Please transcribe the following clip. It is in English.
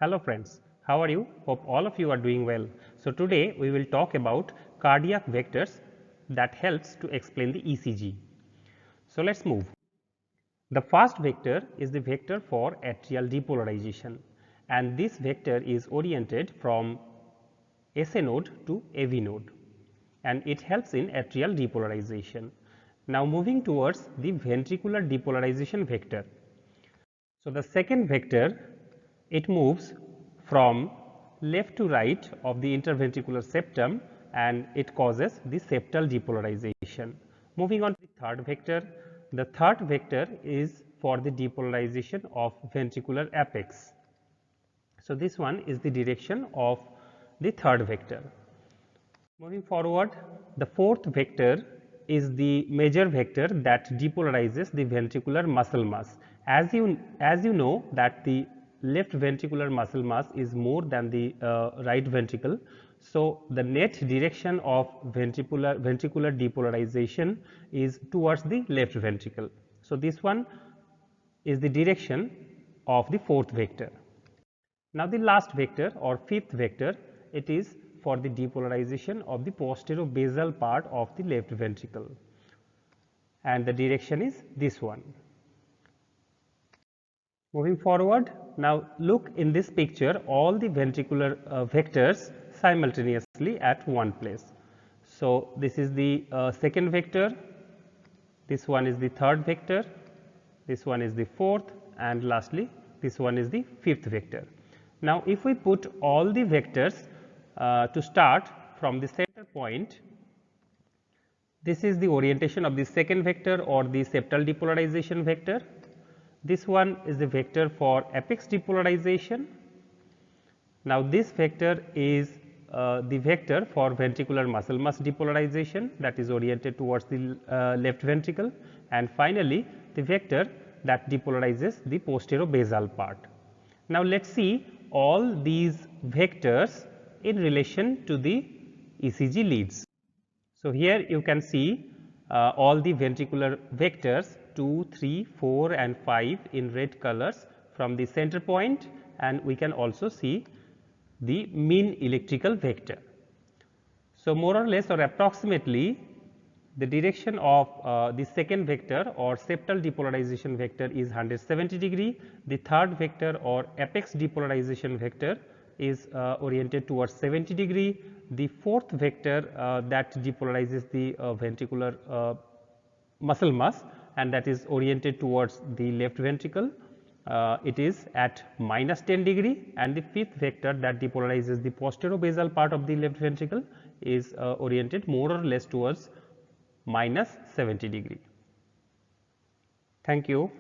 Hello friends, how are you? Hope all of you are doing well. So today we will talk about cardiac vectors that helps to explain the ECG. So let's move. The first vector is the vector for atrial depolarization, and this vector is oriented from SA node to AV node, and it helps in atrial depolarization. Now moving towards the ventricular depolarization vector. So the second vector, it moves from left to right of the interventricular septum and it causes the septal depolarization. Moving on to the third vector, the third vector is for the depolarization of ventricular apex. So this one is the direction of the third vector. Moving forward, the fourth vector is the major vector that depolarizes the ventricular muscle mass. As you know that the left ventricular muscle mass is more than the right ventricle. So the net direction of ventricular depolarization is towards the left ventricle. So this one is the direction of the fourth vector. Now the last vector or fifth vector, it is for the depolarization of the postero-basal part of the left ventricle, and the direction is this one. Moving forward, now look in this picture all the ventricular vectors simultaneously at one place. So this is the second vector, this one is the third vector, this one is the fourth, and lastly this one is the fifth vector. Now if we put all the vectors to start from the center point, this is the orientation of the second vector or the septal depolarization vector. This one is the vector for apex depolarization. Now this vector is the vector for ventricular muscle mass depolarization, that is oriented towards the left ventricle, and finally the vector that depolarizes the postero-basal part. Now let us see all these vectors in relation to the ECG leads. So here you can see all the ventricular vectors 2, 3, 4 and 5 in red colors from the center point, and we can also see the mean electrical vector. So more or less or approximately the direction of the second vector or septal depolarization vector is 170 degree, the third vector or apex depolarization vector is oriented towards 70 degree, the fourth vector that depolarizes the ventricular muscle mass and that is oriented towards the left ventricle, it is at -10 degree, and the fifth vector that depolarizes the postero-basal part of the left ventricle is oriented more or less towards -70 degree. Thank you.